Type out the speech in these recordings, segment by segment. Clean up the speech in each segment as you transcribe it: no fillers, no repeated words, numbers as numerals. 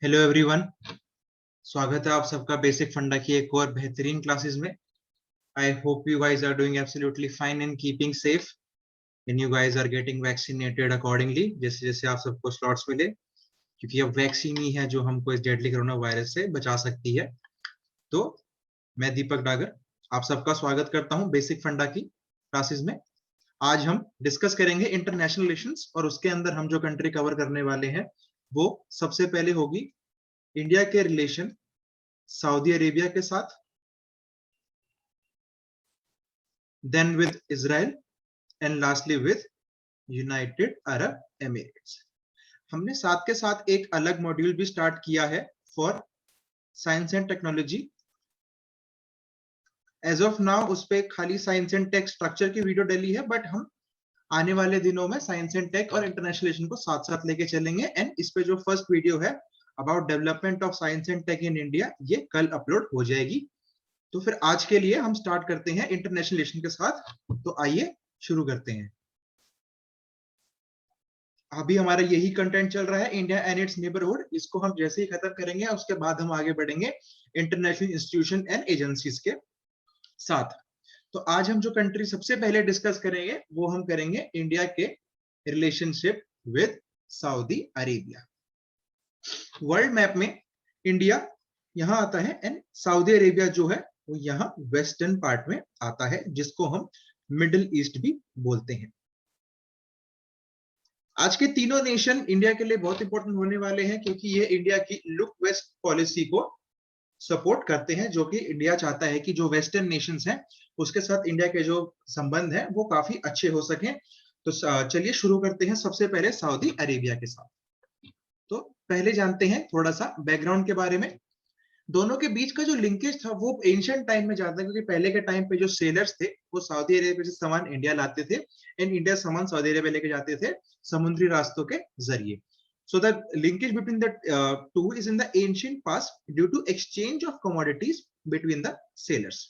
Hello everyone, स्वागत है आप सबका बेसिक फंडा की एक और बेहतरीन क्लासेस में। I hope you guys are doing absolutely fine and keeping safe and you guys are getting vaccinated accordingly, जैसे जैसे आप सबको स्लॉट्स मिले, क्योंकि अब वैक्सीन ही है जो हमको इस डेडली कोरोना वायरस से बचा सकती है। तो मैं दीपक डागर आप सबका स्वागत करता हूं बेसिक फंडा की क्लासेस में। आज हम डिस्कस करेंगे इंटरनेशनल रिलेशंस और उसके अंदर हम जो कंट्री कवर करने वाले हैं वो सबसे पहले होगी इंडिया के रिलेशन सऊदी अरेबिया के साथ, then with Israel and lastly with United Arab Emirates. हमने साथ के साथ एक अलग मॉड्यूल भी स्टार्ट किया है for science and technology. As of now उस पे खाली साइंस एंड टेक स्ट्रक्चर की वीडियो डली है, बट हम आने वाले दिनों में साइंस एंड टेक और इंटरनेशनल रिलेशन को साथ साथ लेके चलेंगे। एंड इस पे जो फर्स्ट वीडियो है about development of science and tech in India, ये कल अपलोड हो जाएगी। तो फिर आज के लिए हम स्टार्ट करते हैं इंटरनेशनल रिलेशन के साथ। तो आइए शुरू करते हैं। अभी हमारा यही कंटेंट चल रहा है, इंडिया एंड इट्स नेबरहुड। इसको हम जैसे ही खत्म करेंगे उसके बाद हम आगे बढ़ेंगे इंटरनेशनल इंस्टीट्यूशन एंड एजेंसीज के साथ। तो आज हम जो कंट्री सबसे पहले डिस्कस करेंगे वो हम करेंगे इंडिया के relationship with Saudi Arabia. World map में इंडिया यहां आता है एंड सऊदी अरेबिया जो है वो यहाँ वेस्टर्न पार्ट में आता है, जिसको हम मिडिल ईस्ट भी बोलते हैं। आज के तीनों नेशन इंडिया के लिए बहुत इंपॉर्टेंट होने वाले हैं, क्योंकि ये इंडिया की लुक वेस्ट पॉलिसी को सपोर्ट करते हैं, जो कि इंडिया चाहता है कि जो वेस्टर्न नेशंस हैं उसके साथ इंडिया के जो संबंध हैं वो काफी अच्छे हो सकें। तो चलिए शुरू करते हैं सबसे पहले सऊदी अरेबिया के साथ। तो पहले जानते हैं थोड़ा सा बैकग्राउंड के बारे में। दोनों के बीच का जो लिंकेज था वो एंशिएंट टाइम में जाता है, क्योंकि पहले के टाइम पे जो सेलर्स थे वो सऊदी अरेबिया से सामान इंडिया लाते थे एंड इंडिया सामान सऊदी अरेबिया लेके जाते थे समुद्री रास्तों के जरिए। So the linkage between the two is in the ancient past due to exchange of commodities between the sailors.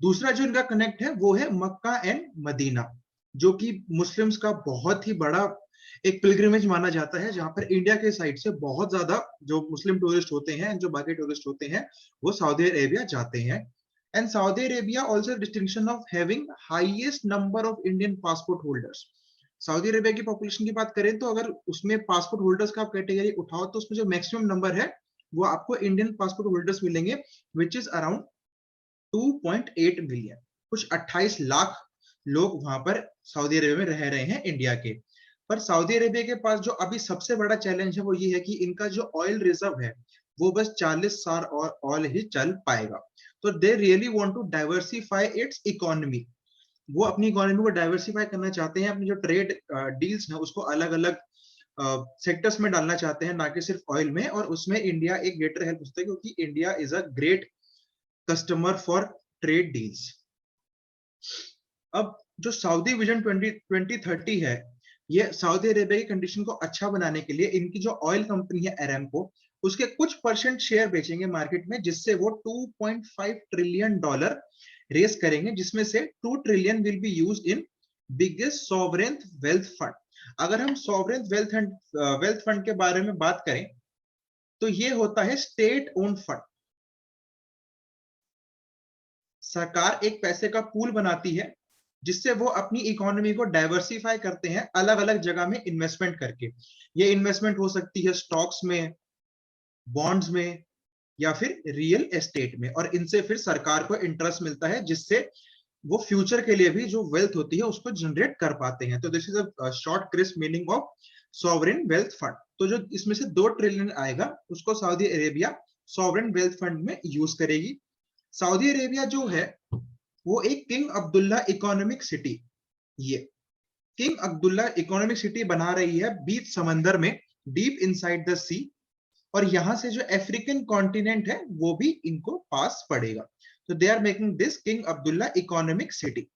दूसरा जो इनका कनेक्ट है वो है मक्का एंड मदीना, जो कि मुस्लिम्स का बहुत ही बड़ा एक पिलग्रिमेज माना जाता है, जहां पर इंडिया के साइड से बहुत ज्यादा जो मुस्लिम टूरिस्ट होते हैं, जो बाकी टूरिस्ट होते हैं, वो सऊदी अरेबिया जाते हैं। And Saudi Arabia also distinction of having highest number of Indian passport holders. Saudi Arabia की पॉपुलेशन की बात करें तो अगर उसमें पासपोर्ट होल्डर्स का आप कैटेगरी उठाओ तो उसमें जो मैक्सिमम नंबर है वो आपको इंडियन पासपोर्ट होल्डर्स मिलेंगे, विच इज अराउंड 2.8 मिलियन। कुछ 28 लाख लोग वहां पर सऊदी अरेबिया में रह रहे हैं इंडिया के। पर सऊदी अरेबिया के पास जो अभी सबसे बड़ा चैलेंज है वो ये है कि इनका जो ऑयल रिजर्व है वो बस 40 साल और ऑयल ही चल पाएगा। तो they really want to diversify its economy. वो अपनी इकोनॉमी को डाइवर्सिफाई करना चाहते हैं, अपनी जो ट्रेड डील्स हैं उसको अलग अलग सेक्टर्स में डालना चाहते हैं, ना कि सिर्फ ऑयल में। और उसमें इंडिया एक ग्रेटर हेल्प होता है, क्योंकि India is a great customer for trade deals. अब जो सऊदी विजन 2030 है, ये सऊदी अरेबिया की कंडीशन को अच्छा बनाने के लिए इनकी जो ऑयल कंपनी है अरामको, उसके कुछ परसेंट शेयर बेचेंगे मार्केट में, जिससे वो 2.5 ट्रिलियन डॉलर रेस करेंगे, जिसमें से 2 trillion will be used in biggest sovereign wealth fund. अगर हम सॉवरेन वेल्थ फंड के बारे में बात करें तो ये होता है स्टेट ओन्ड फंड। सरकार एक पैसे का पूल बनाती है जिससे वो अपनी इकोनॉमी को डाइवर्सिफाई करते हैं अलग अलग जगह में इन्वेस्टमेंट करके। ये इन्वेस्टमेंट हो सकती है स्टॉक्स में, बॉन्ड्स में, या फिर रियल एस्टेट में, और इनसे फिर सरकार को इंटरेस्ट मिलता है, जिससे वो फ्यूचर के लिए भी जो वेल्थ होती है उसको जनरेट कर पाते हैं। तो this is a short crisp meaning of sovereign wealth fund. तो जो इसमें से 2 ट्रिलियन आएगा उसको Saudi Arabia sovereign wealth fund में यूज करेगी। सऊदी अरेबिया जो है वो एक किंग अब्दुल्ला इकोनॉमिक सिटी, ये किंग अब्दुल्ला इकोनॉमिक सिटी बना रही है बीच समंदर में, डीप इनसाइड द सी। और यहां से जो अफ्रीकन कॉन्टिनेंट है वो भी इनको पास पड़ेगा। तो they are making this King Abdullah economic city.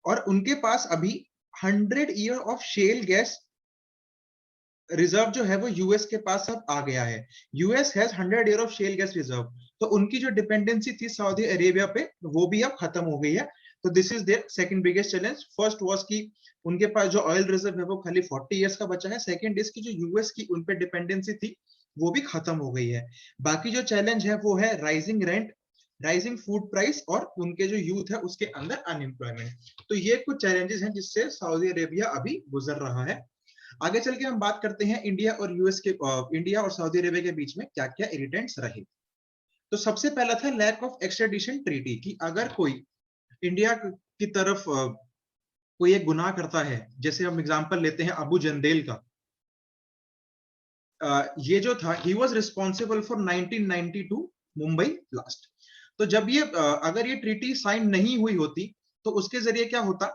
और उनके पास अभी 100 year of shale gas reserve जो है वो यूएस के पास अब आ गया है। US has 100 year of shale gas reserve. तो उनकी जो डिपेंडेंसी थी सऊदी अरेबिया पे वो भी अब खत्म हो गई है। तो this is there second biggest challenge. First was कि उनके पास जो ऑयल रिजर्व है वो खाली 40 इयर्स का बचा है। सेकंड इज की जो यूएस की उन पे डिपेंडेंसी थी वो भी खत्म हो गई है। बाकी जो चैलेंज है वो है rising rent, rising food price और उनके जो यूथ है उसके अंदर अनएम्प्लॉयमेंट। तो ये कुछ चैलेंजेस हैं जिससे सऊदी अरेबिया अभी गुजर रहा है। आगे चल के हम बात करते हैं इंडिया और यूएस के, इंडिया और सऊदी अरेबिया के बीच में क्या क्या इरिटेंट्स रहे। तो सबसे पहला था लैक ऑफ एक्स्ट्रेडिशन ट्रीटी, कि अगर कोई इंडिया की तरफ कोई एक गुनाह करता है, जैसे हम एग्जांपल लेते हैं अबू जंदेल का, ये जो था he was responsible for 1992 Mumbai blast. तो जब ये अगर ये ट्रीटी साइन नहीं हुई होती तो उसके जरिए क्या होता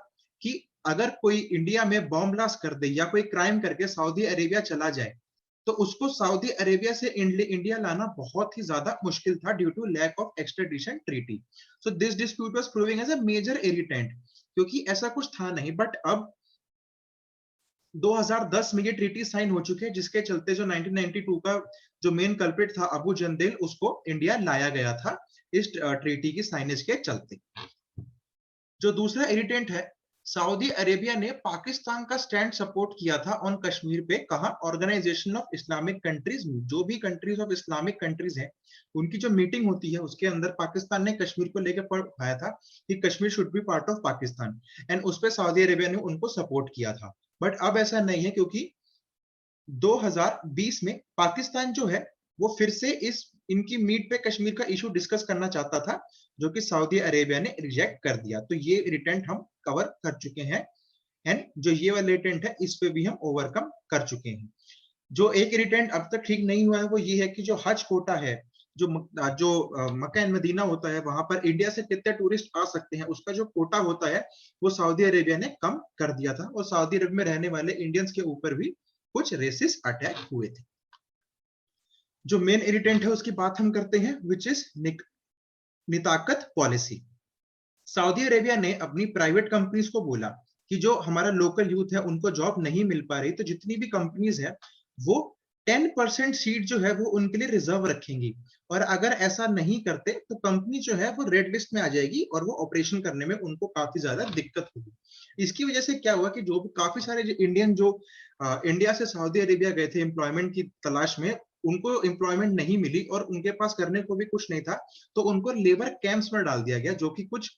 कि अगर कोई इंडिया में बॉम्ब ब्लास्ट कर दे या कोई क्राइम करके सऊदी अरेबिया चला जाए तो उसको सऊदी अरेबिया से इंडिया लाना बहुत ही ज्यादा मुश्किल था due to lack of extradition treaty. So this dispute was proving as a major irritant, क्योंकि ऐसा कुछ था नहीं। बट अब 2010 में ये ट्रीटी साइन हो चुके हैं, जिसके चलते जो 1992 का जो मेन कल्प्रिट था अबू जंदेल, उसको इंडिया लाया गया था इस ट्रीटी की साइनेज के चलते। जो दूसरा इरिटेंट है, सऊदी अरेबिया ने पाकिस्तान का स्टैंड सपोर्ट किया था ऑन कश्मीर पे। कहा, ऑर्गेनाइजेशन ऑफ इस्लामिक कंट्रीज, जो भी कंट्रीज ऑफ इस्लामिक कंट्रीज हैं उनकी जो मीटिंग होती है उसके अंदर पाकिस्तान ने कश्मीर को लेकर पढ़ाया था कि Kashmir should be part of Pakistan, and उस पर सऊदी अरेबिया ने उनको सपोर्ट किया था। बट अब ऐसा नहीं है, क्योंकि 2020 में पाकिस्तान जो है वो फिर से इस इनकी मीट पे कश्मीर का इशू डिस्कस करना चाहता था, जो कि सऊदी अरेबिया ने रिजेक्ट कर दिया। तो ये इरिटेंट हम कवर कर चुके हैं, एंड जो ये वाला इरिटेंट है इस पे भी हम ओवरकम कर चुके हैं। जो एक इरिटेंट अब तक ठीक नहीं हुआ है वो ये है कि जो हज कोटा है, जो मक्का एंड मदीना होता है, वहां पर इंडिया से कितने टूरिस्ट आ सकते हैं, उसका जो कोटा होता है वो सऊदी अरेबिया ने कम कर दिया था, और सऊदी अरब में रहने वाले इंडियंस के ऊपर भी कुछ रेसिस्ट अटैक हुए थे। जो मेन इरिटेंट है उसकी बात हम करते हैं, which is Nitaqat policy. Saudi Arabia ने अपनी प्राइवेट कंपनीज को बोला कि जो हमारा लोकल यूथ है उनको जॉब नहीं मिल पा रही, तो जितनी भी कंपनीज है वो 10% सीट जो है वो उनके लिए रिजर्व रखेंगी, और अगर ऐसा नहीं करते तो कंपनी जो है वो रेड लिस्ट में आ जाएगी और वो ऑपरेशन करने में उनको काफी ज्यादा दिक्कत होगी। इसकी वजह से क्या हुआ कि जो काफी सारे जो इंडियन जो इंडिया से सऊदी अरेबिया गए थे एम्प्लॉयमेंट की तलाश में, उनको एम्प्लॉयमेंट नहीं मिली और उनके पास करने को भी कुछ नहीं था, तो उनको लेबर कैंप्स में डाल दिया गया, जो कि कुछ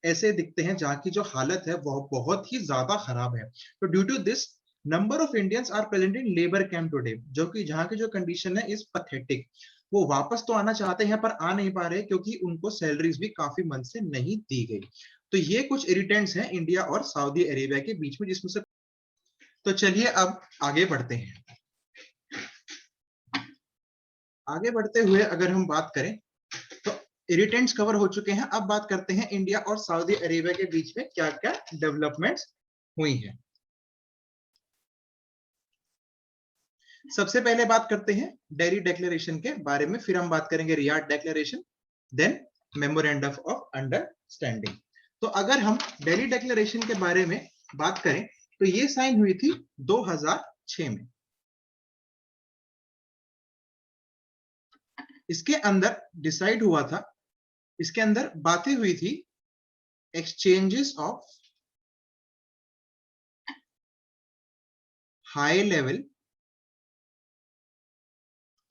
ऐसे दिखते हैं जहाँ की जो हालत है वो बहुत ही ज्यादा खराब है। तो due to this number of Indians are present in labour camp today, जो कि जहाँ की जो कंडीशन है इज पथेटिक। वो वापस तो आना चाहते हैं पर आ नहीं पा रहे, क्योंकि उनको सैलरीज भी काफी मंथ से नहीं दी गई। तो ये कुछ इरिटेंट्स हैं इंडिया और सऊदी अरेबिया के बीच में, जिसमें से तो चलिए अब आगे बढ़ते हैं। आगे बढ़ते हुए अगर हम बात करें तो इरिटेंट्स कवर हो चुके हैं। अब बात करते हैं इंडिया और सऊदी अरेबिया के बीच में क्या क्या डेवलपमेंट्स हुई हैं। सबसे पहले बात करते हैं डेली डिक्लेरेशन के बारे में, फिर हम बात करेंगे Riyadh declaration, then memorandum of understanding. तो अगर हम डेली डिक्लेरेशन के बारे में बात करें तो ये साइन हुई थी 2006 में। इसके अंदर डिसाइड हुआ था, इसके अंदर बातें हुई थी exchanges of high level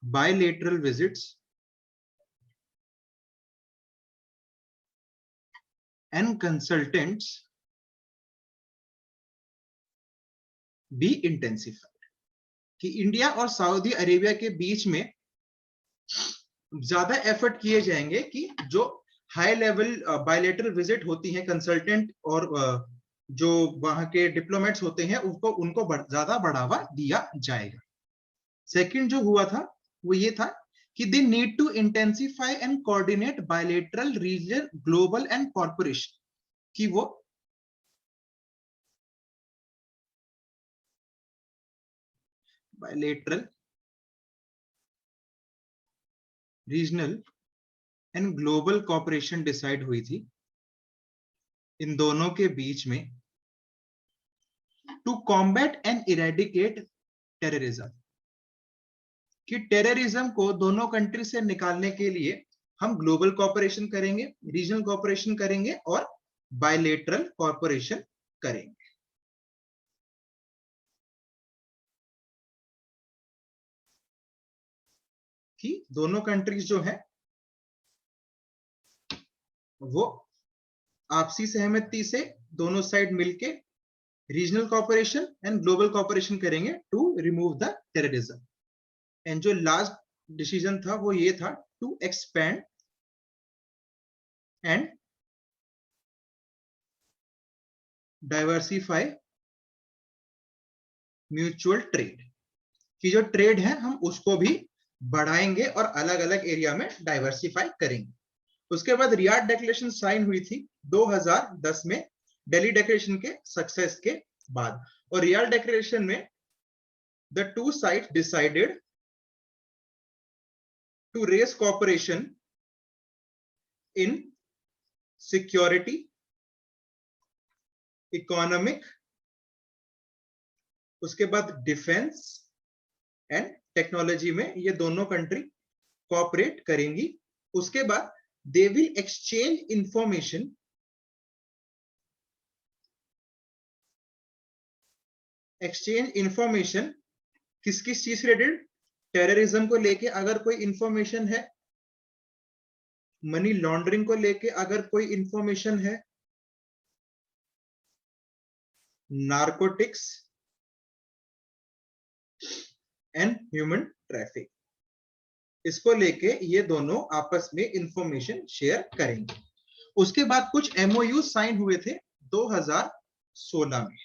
bilateral visits and consultants be intensified, कि इंडिया और सऊदी अरेबिया के बीच में ज्यादा एफर्ट किए जाएंगे कि जो हाई लेवल बायलेटरल विजिट होती है कंसल्टेंट और जो वहां के डिप्लोमेट्स होते हैं उनको ज्यादा बढ़ावा दिया जाएगा। सेकंड जो हुआ था वो ये था कि they need to intensify and coordinate bilateral regional global and corporation, कि वो bilateral regional and global corporation decide हुई थी इन दोनों के बीच में to combat and eradicate terrorism, कि टेररिज्म को दोनों कंट्री से निकालने के लिए हम ग्लोबल कॉर्पोरेशन करेंगे, रीजनल कॉर्पोरेशन करेंगे और बायलेटरल कॉर्पोरेशन करेंगे। कि दोनों कंट्रीज जो है वो आपसी सहमति से दोनों साइड मिलके regional cooperation and global cooperation करेंगे to remove the terrorism. And जो लास्ट डिसीजन था वो ये था to expand and diversify mutual trade, कि जो ट्रेड है हम उसको भी बढ़ाएंगे और अलग अलग एरिया में डाइवर्सिफाई करेंगे। उसके बाद रियाद डिक्लेरेशन साइन हुई थी 2010 में दिल्ली डिक्लेरेशन के सक्सेस के बाद। और रियाद डिक्लेरेशन में the two sides decided to raise cooperation in security, economic, उसके बाद डिफेंस एंड टेक्नोलॉजी में ये दोनों कंट्री कोऑपरेट करेंगी। उसके बाद दे विल एक्सचेंज इंफॉर्मेशन किस किस चीज रिलेटेड, टेररिज्म को लेके अगर कोई इंफॉर्मेशन है, मनी लॉन्ड्रिंग को लेके अगर कोई इंफॉर्मेशन है, नार्कोटिक्स एंड ह्यूमन ट्रैफिक, इसको लेके ये दोनों आपस में इंफॉर्मेशन शेयर करेंगे। उसके बाद कुछ एमओयू साइन हुए थे 2016 में।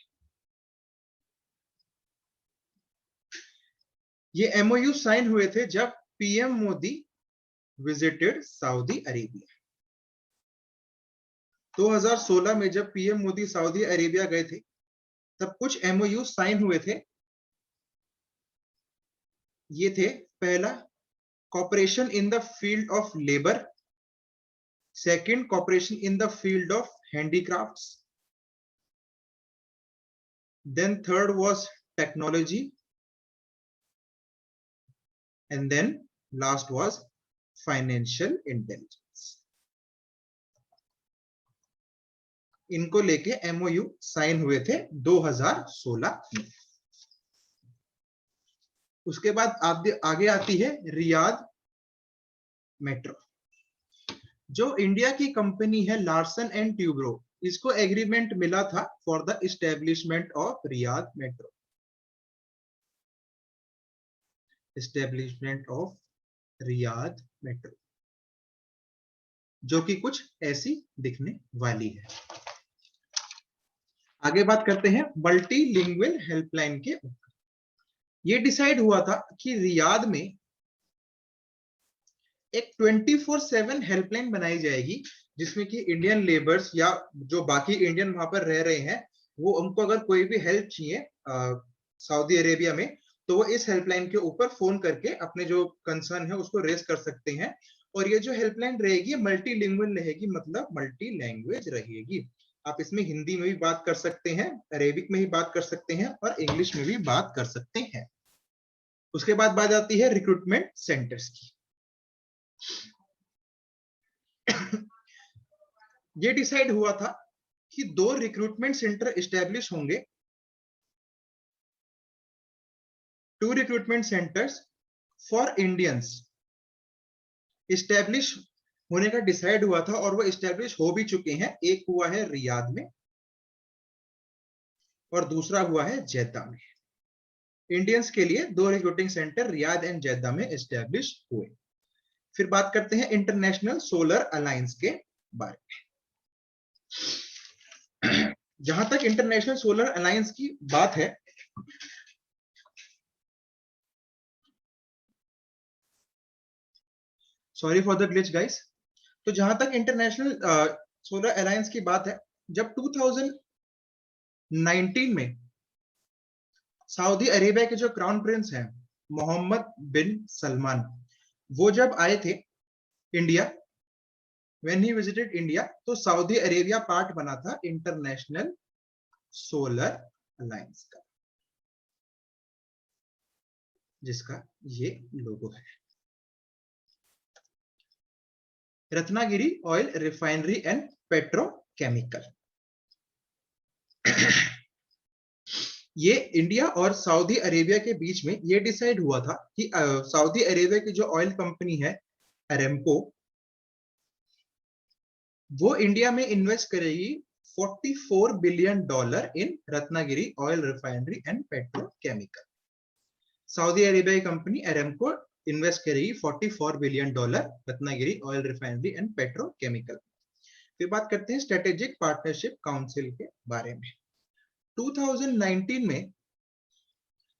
ये एमओयू साइन हुए थे जब PM Modi visited Saudi Arabia. 2016 में जब पीएम मोदी सऊदी अरेबिया गए थे तब कुछ एमओयू साइन हुए थे। ये थे, पहला cooperation in the field of labor, second cooperation in the field of handicrafts, then third was technology, and then last was financial intelligence। इनको लेके एमओयू साइन हुए थे 2016 में। उसके बाद आगे आती है रियाद मेट्रो। जो इंडिया की कंपनी है लार्सन एंड ट्यूब्रो, इसको एग्रीमेंट मिला था for the establishment of Riyadh metro, establishment of Riyadh metro, जो कि कुछ ऐसी दिखने वाली है। आगे बात करते हैं मल्टीलिंगुअल हेल्पलाइन के ऊपर। ये डिसाइड हुआ था कि रियाद में एक 24/7 हेल्पलाइन बनाई जाएगी, जिसमें कि इंडियन लेबर्स या जो बाकी इंडियन वहां पर रह रहे हैं वो, उनको अगर कोई भी हेल्प चाहिए सऊदी अरेबिया में, तो वो इस हेल्पलाइन के ऊपर फोन करके अपने जो कंसर्न है उसको रेज कर सकते हैं। और ये जो हेल्पलाइन रहेगी मल्टीलिंगुअल रहेगी, मतलब मल्टी लैंग्वेज रहेगी। आप इसमें हिंदी में भी बात कर सकते हैं, अरेबिक में भी बात कर सकते हैं और इंग्लिश में भी बात कर सकते हैं। उसके बाद बात आती है रिक्रूटमेंट सेंटर्स की। ये डिसाइड हुआ था कि 2 रिक्रूटमेंट सेंटर एस्टेब्लिश होंगे, 2 recruitment centres for Indians establish होने का डिसाइड हुआ था और वो एस्टेब्लिश हो भी चुके हैं। एक हुआ है रियाद में और दूसरा हुआ है जेद्दा में। इंडियंस के लिए 2 रिक्रूटिंग सेंटर रियाद एंड जेद्दा में एस्टेब्लिश हुए। फिर बात करते हैं इंटरनेशनल सोलर अलायंस के बारे में। जहां तक इंटरनेशनल सोलर अलायंस की बात है, sorry for the glitch guys. तो जहां तक इंटरनेशनल सोलर अलायंस की बात है, जब 2019 में सऊदी अरेबिया के जो क्राउन प्रिंस हैं मोहम्मद बिन सलमान, वो जब आए थे India, when he visited India, तो सऊदी अरेबिया पार्ट बना था इंटरनेशनल सोलर अलायंस का, जिसका ये लोगो है। Ratnagiri oil refinery and petrochemical. ये इंडिया और सऊदी अरेबिया के बीच में ये डिसाइड हुआ था कि सऊदी अरेबिया की जो ऑयल कंपनी है अरेमको, वो इंडिया में इन्वेस्ट करेगी $44 billion in Ratnagiri oil refinery and petrochemical. Saudi Arabia की कंपनी अरेमको इन्वेस्ट करेगी $44 billion Ratnagiri oil refinery and petrochemical. फिर बात करते हैं स्ट्रेटेजिक पार्टनरशिप काउंसिल के बारे में। 2019 में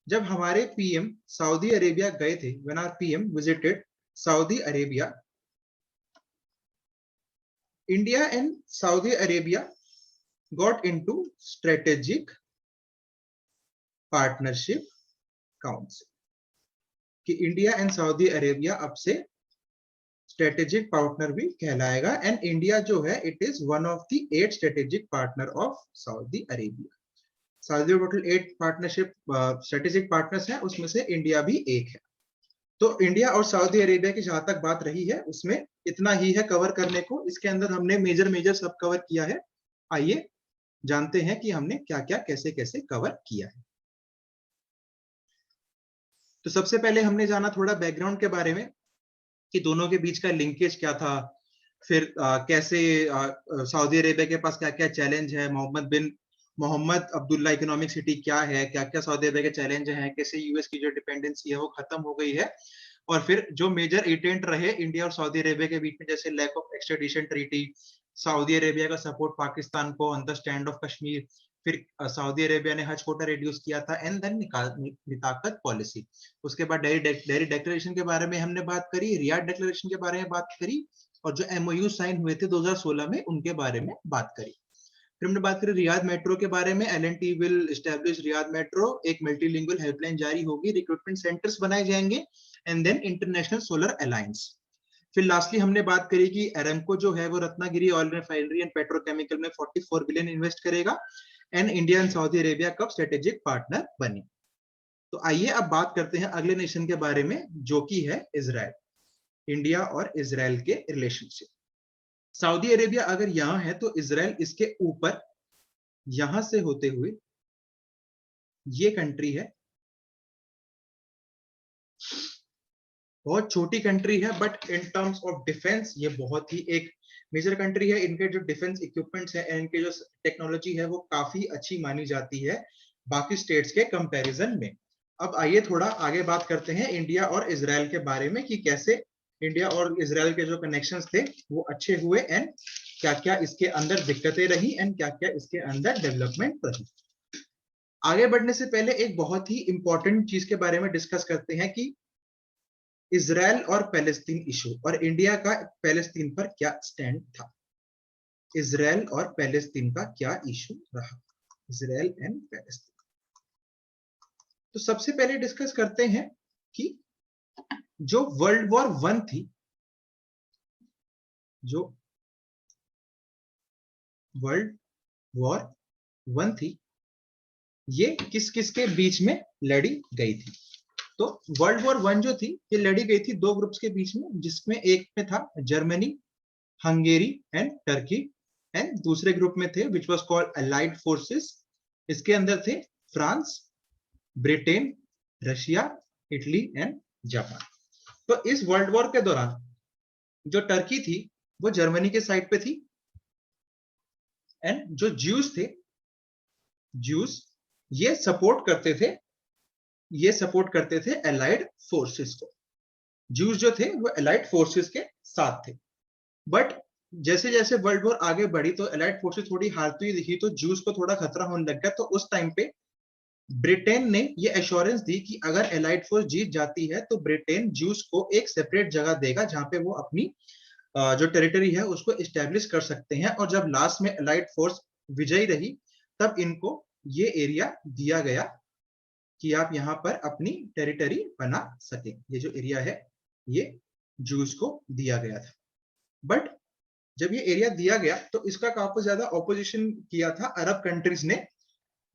जब हमारे पीएम सऊदी अरेबिया गए थे, when our PM visited Saudi Arabia, India and Saudi Arabia got into strategic partnership council कि इंडिया एंड सऊदी अरेबिया अब से स्ट्रेटेजिक पार्टनर भी कहलाएगा। एंड इंडिया जो है it is one of the 8 strategic partner of Saudi Arabia. Saudi total 8 partnership strategic partners हैं, उसमें से इंडिया भी एक है। तो इंडिया और सऊदी अरेबिया की जहां तक बात रही है उसमें इतना ही है कवर करने को। इसके अंदर हमने मेजर सब कवर किया है। आइए जानते हैं कि हमने क्या क्या कैसे कैसे कवर किया है। तो सबसे पहले हमने जाना थोड़ा बैकग्राउंड के बारे में कि दोनों के बीच का लिंकेज क्या था, फिर कैसे सऊदी अरेबिया के पास क्या क्या चैलेंज है, मोहम्मद अब्दुल्ला इकोनॉमिक सिटी क्या है, क्या क्या सऊदी अरेबिया के चैलेंज हैं, कैसे यूएस की जो डिपेंडेंसी है वो खत्म हो गई है, और फिर जो मेजर इटेंट रहे इंडिया और सऊदी अरेबिया के बीच में, जैसे lack of extradition treaty, Saudi Arabia का सपोर्ट पाकिस्तान को on the stand off Kashmir, फिर सऊदी अरेबिया ने हज कोटा रिड्यूस किया था, एंड देन निताकत पॉलिसी। उसके बाद डेयरी डिक्लेरेशन के बारे में हमने बात करी, रियाद डिक्लेरेशन के बारे में बात करी, और जो एमओयू साइन हुए थे 2016 में उनके बारे में बात करी। फिर हमने बात करी रियाद मेट्रो के बारे में। L and T will establish Riyadh metro, एक मल्टीलिंगुअल हेल्पलाइन जारी होगी, रिक्रूटमेंट सेंटर्स बनाए जाएंगे, and then international solar alliance. फिर लास्टली हमने बात करी कि अरेमको जो है वो Ratnagiri oil refinery and petrochemical में 44 बिलियन इन्वेस्ट करेगा, and India and Saudi Arabia कब स्ट्रेटेजिक पार्टनर बने। तो आइए अब बात करते हैं अगले नेशन के बारे में जो कि है इजराइल। इंडिया और इजराइल के रिलेशनशिप। सऊदी अरेबिया अगर यहां है तो इजराइल इसके ऊपर यहां से होते हुए ये कंट्री है, बहुत छोटी कंट्री है, but in terms of defence ये बहुत ही एक मेजर कंट्री है। इनके जो डिफेंस इक्विपमेंट्स है, इनके जो टेक्नोलॉजी है वो काफी अच्छी मानी जाती है बाकी स्टेट्स के कंपैरिजन में। अब आइए थोड़ा आगे बात करते हैं इंडिया और इजराइल के बारे में कि कैसे इंडिया और इजराइल के जो कनेक्शंस थे वो अच्छे हुए, एंड क्या क्या इसके अंदर दिक्कतें रही, एंड क्या क्या इसके अंदर डेवलपमेंट रही। आगे बढ़ने से पहले एक बहुत ही इंपॉर्टेंट चीज के बारे में डिस्कस करते हैं कि इजराइल और पैलेस्तीन इशू और इंडिया का पैलेस्तीन पर क्या स्टैंड था। इजराइल और पैलेस्तीन का क्या इशू रहा, इजराइल एंड पैलेस्तीन। तो सबसे पहले डिस्कस करते हैं कि जो वर्ल्ड वॉर 1 थी, जो वर्ल्ड वॉर 1 थी, ये किस किस के बीच में लड़ी गई थी। तो वर्ल्ड वॉर 1 जो थी ये लड़ी गई थी 2 ग्रुप्स के बीच में, जिसमें एक में था Germany, Hungary and Turkey, and दूसरे ग्रुप में थे which was called allied forces. इसके अंदर थे France, Britain, Russia, Italy and Japan. तो इस वर्ल्ड वॉर के दौरान जो टर्की थी वो जर्मनी के साइड पे थी, एंड जो ज्यूस थे, ज्यूस ये सपोर्ट करते थे अलाइड फोर्सेस को। ज्यूस जो थे वो अलाइड फोर्सेस के साथ थे, बट जैसे जैसे वर्ल्ड वॉर आगे बढ़ी तो अलाइड फोर्सेस थोड़ी हारती हुई दिखी, तो ज्यूस को थोड़ा खतरा होने लग गया। तो उस टाइम पे ब्रिटेन ने ये एश्योरेंस दी कि अगर अलाइड फोर्स जीत जाती है तो ब्रिटेन ज्यूस को एक सेपरेट जगह देगा जहां पे वो अपनी जो टेरिटरी है उसको एस्टेब्लिश कर सकते हैं। और जब लास्ट में अलाइड फोर्स विजयी रही तब इनको ये एरिया दिया गया कि आप यहाँ पर अपनी टेरिटरी बना सके। ये जो एरिया है ये ज्यूस को दिया गया था, बट जब ये एरिया दिया गया तो इसका काफी ज्यादा ऑपोजिशन किया था अरब कंट्रीज ने,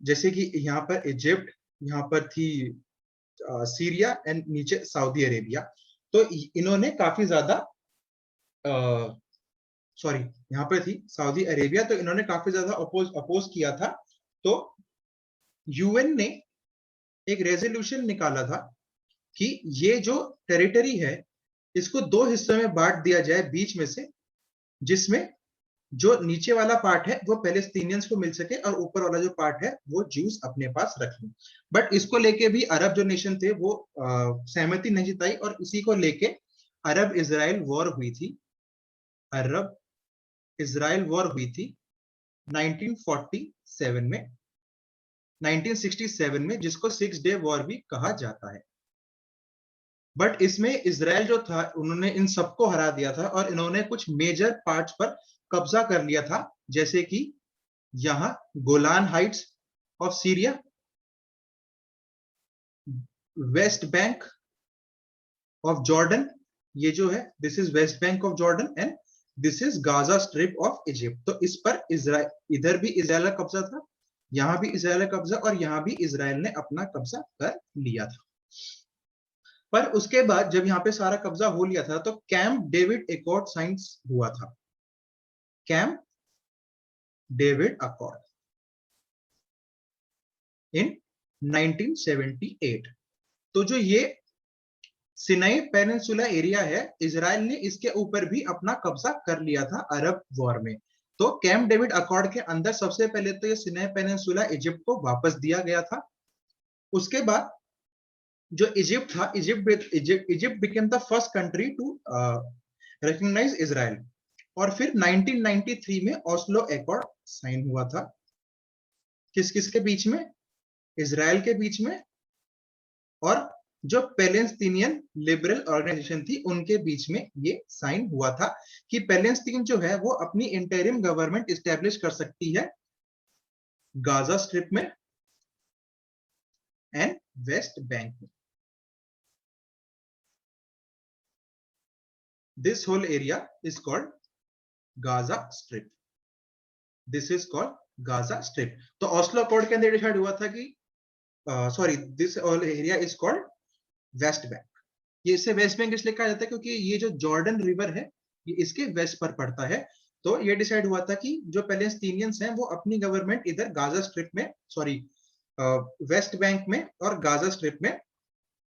जैसे कि यहाँ पर इजिप्ट, यहाँ पर थी सीरिया एंड नीचे सऊदी अरेबिया। तो इन्होंने काफी ज्यादा यहाँ पर थी सऊदी अरेबिया, तो इन्होंने काफी ज्यादा अपोज किया था। तो यूएन ने एक रेजोल्यूशन निकाला था कि ये जो टेरिटरी है इसको दो हिस्सों में बांट दिया जाए बीच में से, जिसमें जो नीचे वाला पार्ट है वो पैलेस्टीनियंस को मिल सके और ऊपर वाला जो पार्ट है वो ज्यूज अपने पास रख लें। बट इसको लेके भी अरब जो नेशन थे वो सहमति नहीं जताई और इसी को लेके अरब इजराइल वॉर हुई थी। अरब इजराइल वॉर हुई थी 1947 में, 1967 में, जिसको 6 डे वॉर भी कहा जाता है। बट इसमें इजराइल जो था उन्होंने इन सबको हरा दिया था और इन्होंने कुछ मेजर पार्ट्स पर कब्जा कर लिया था, जैसे कि यहां Golan Heights of Syria, West Bank of Jordan, ये जो है this is West Bank of Jordan and this is Gaza strip of Egypt. तो इस पर इजराइल, इधर भी इजराइल का कब्जा था, यहां भी इजराइल का कब्जा और यहां भी इजराइल ने अपना कब्जा कर लिया था। पर उसके बाद जब यहाँ पे सारा कब्जा हो लिया था तो कैंप डेविड एकॉर्ड साइन हुआ था। कैंप डेविड अकॉर्ड इन 1978। तो जो ये सिनाई पेनिनसुला एरिया है, इजराइल ने इसके ऊपर भी अपना कब्जा कर लिया था अरब वॉर में। तो कैंप डेविड अकॉर्ड के अंदर सबसे पहले तो ये सिनाई पेनिनसुला इजिप्ट को वापस दिया गया था। उसके बाद जो इजिप्ट था, Egypt became the first country to recognise Israel. और फिर 1993 में ओस्लो अकॉर्ड साइन हुआ था। किस किस के बीच में? इजराइल के बीच में और जो पैलेस्टीनियन लिबरल ऑर्गेनाइजेशन थी उनके बीच में ये साइन हुआ था कि पैलेस्टीन जो है वो अपनी इंटरिम गवर्नमेंट एस्टेब्लिश कर सकती है गाजा स्ट्रिप में एंड वेस्ट बैंक में। This whole area is called Gaza strip. This is called Gaza strip. तो ओस्लो अकॉर्ड के अंदर डिसाइड हुआ था कि sorry, this whole area is called West Bank. ये इसे वेस्ट बैंक इसलिए कहा जाता है क्योंकि ये जो जॉर्डन रिवर है ये इसके वेस्ट पर पड़ता है। तो ये डिसाइड हुआ था कि जो पैलेस्टीनियंस हैं वो अपनी गवर्नमेंट इधर गाजा स्ट्रिप में, सॉरी वेस्ट बैंक में और गाजा स्ट्रिप में